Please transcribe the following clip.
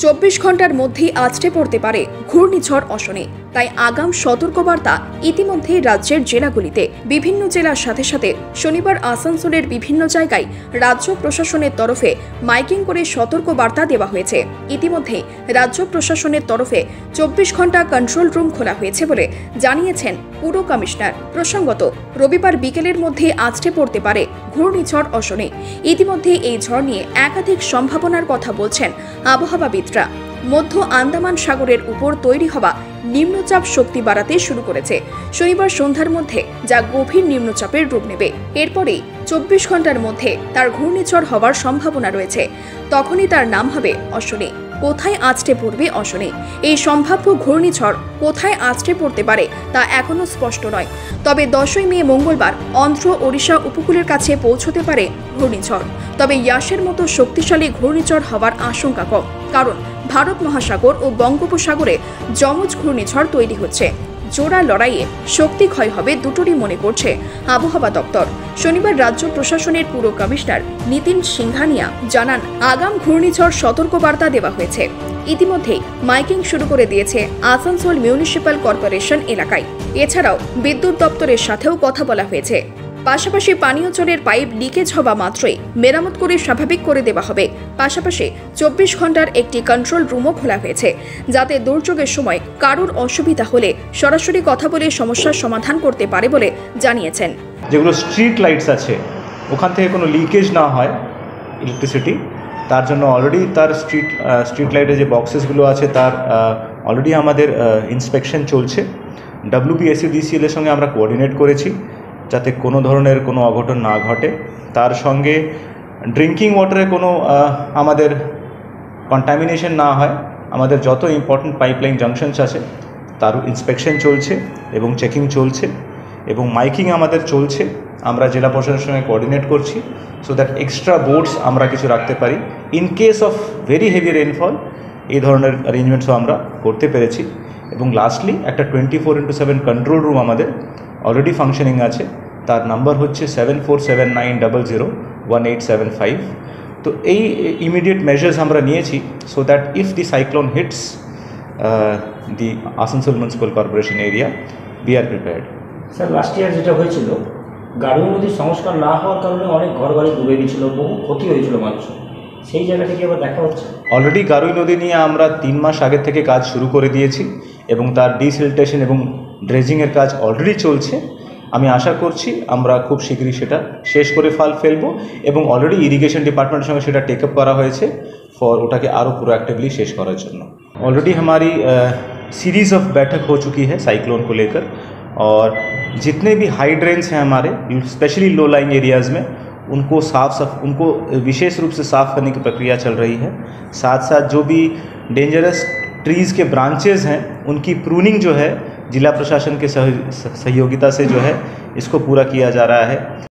24 ঘন্টার মধ্যেই আছড়ে পড়তে পারে ঘূর্ণিঝড় অশনি। তাই আগাম সতর্কবার্তা ইতিমধ্যে রাজ্যের জেলাগুলিতে। বিভিন্ন জেলার সাথে সাথে শনিবার আসানসোলের বিভিন্ন জায়গায় রাজ্য প্রশাসনের তরফে মাইকিং করে সতর্কবার্তা দেওয়া হয়েছে। ইতিমধ্যে রাজ্য প্রশাসনের তরফে 24 ঘন্টা কন্ট্রোল রুম খোলা হয়েছে বলে জানিয়েছেন পুর কমিশনার। প্রসঙ্গত, রবিবার বিকেলের মধ্যে আছড়ে পড়তে পারে ঘূর্ণিঝড় অশনি। ইতিমধ্যে এই ঝড় নিয়ে একাধিক সম্ভাবনার কথা বলছেন আবহাওয়াবিদরা। মধ্য আন্দামান সাগরের উপর তৈরি হওয়া নিম্নচাপ শক্তি বাড়াতে শুরু করেছে শনিবার সন্ধ্যার মধ্যে, যা গভীর নিম্নচাপের রূপ নেবে। এরপরেই 24 ঘন্টার মধ্যে তার ঘূর্ণিঝড় হওয়ার সম্ভাবনা রয়েছে। তখনই তার নাম হবে অশনি। কোথায় আছড়ে পড়বে অশনি? এই সম্ভাব্য ঘূর্ণিঝড় কোথায় আছড়ে পড়তে পারে তা এখনো স্পষ্ট নয়। তবে 10ই মে মঙ্গলবার অন্ধ্র ওড়িশা উপকূলের কাছে পৌঁছতে পারে ঘূর্ণিঝড়। তবে ইয়াসের মতো শক্তিশালী ঘূর্ণিঝড় হওয়ার আশঙ্কা কম, কারণ ভারত মহাসাগর ও বঙ্গোপসাগরে যমজ ঘূর্ণিঝড় তৈরি হচ্ছে। জোড়া লড়াইয়ে শক্তি ক্ষয় হবে দুটোরই মনে করছে আবহাওয়া দপ্তর। শনিবার রাজ্য প্রশাসনের পুর কমিশনার নিতিন সিংঘানিয়া জানান, আগাম ঘূর্ণিঝড় সতর্কবার্তা দেওয়া হয়েছে। ইতিমধ্যেই মাইকিং শুরু করে দিয়েছে আসানসোল মিউনিসিপ্যাল কর্পোরেশন এলাকায়। এছাড়াও বিদ্যুৎ দপ্তরের সাথেও কথা বলা হয়েছে। পাশাপাশি পানীয় জলের পাইপ লিকেজ হওয়া মাত্রই মেরামত করে স্বাভাবিক করে দেওয়া হবে। পাশাপাশি 24 ঘন্টার একটি কন্ট্রোল রুমও খোলা হয়েছে, যাতে দুর্যোগের সময় কারোর অসুবিধা হলে সরাসরি কথা বলে সমস্যার সমাধান করতে পারে বলে জানিয়েছেন। যেগুলো স্ট্রিট লাইটস আছে ওখান থেকে কোনো লিকেজ না হয় ইলেকট্রিসিটি, তার জন্য অলরেডি তার স্ট্রিট লাইটের যে বক্সেসগুলো আছে তার অলরেডি আমাদের ইন্সপেকশন চলছে। WBSEDCL এর সঙ্গে আমরা কোঅর্ডিনেট করেছি যাতে কোনো ধরনের কোনো অঘটন না ঘটে। তার সঙ্গে ড্রিঙ্কিং ওয়াটারে কোনো আমাদের কন্টামিনেশন না হয়। আমাদের যত ইম্পর্টেন্ট পাইপলাইন জাংশনস আছে তার ইন্সপেকশন চলছে এবং চেকিং চলছে এবং মাইকিং আমাদের চলছে। আমরা জেলা প্রশাসনের সঙ্গে কোঅর্ডিনেট করছি সো দ্যাট এক্সট্রা বোর্ডস আমরা কিছু রাখতে পারি in case of very heavy rainfall. এই ধরনের অ্যারেঞ্জমেন্টসও আমরা করতে পেরেছি। এবং লাস্টলি একটা 24/7 কন্ট্রোল রুম আমাদের অলরেডি ফাংশনিং আছে। তার নাম্বার হচ্ছে 7479001875। তো এই ইমিডিয়েট মেজার্স আমরা নিয়েছি so that if the cyclone hits the Asansol municipal corporation area we are prepared. Sir, last year যেটা হয়েছিল, গাড়ুই নদীর সংস্কার না হওয়ার কারণে অনেক ঘরবাড়ি ডুবে গেছিল, বহু ক্ষতি হয়েছিল মানুষের। সেই জায়গা থেকে আবার দেখা হচ্ছে। অলরেডি গাড়ুই নদী নিয়ে আমরা 3 মাস আগে থেকে কাজ শুরু করে দিয়েছি এবং তার ডিসিল্টেশন এবং ড্রেজিংয়ের কাজ অলরেডি চলছে। আমি আশা করছি আমরা খুব শীঘ্রই সেটা শেষ করে ফেলবো এবং অলরেডি ইরিগেশন ডিপার্টমেন্টের সঙ্গে সেটা টেক আপ করা হয়েছে ওটাকে আরও প্রোएक्टिवली शेष करार जন্য। ऑलरेडी हमारी सीरीज़ ऑफ बैठक हो चुकी है साइक्लोन को लेकर, और जितने भी हाई ड्रेन्स हैं हमारे स्पेशली लो लाइंग एरियाज़ में उनको विशेष रूप से साफ़ करने की प्रक्रिया चल रही है। साथ साथ जो भी डेंजरस ट्रीज़ के ब्रांचेज़ हैं उनकी प्रूनिंग जो है जिला प्रशासन के सहयोगिता से जो है इसको पूरा किया जा रहा है।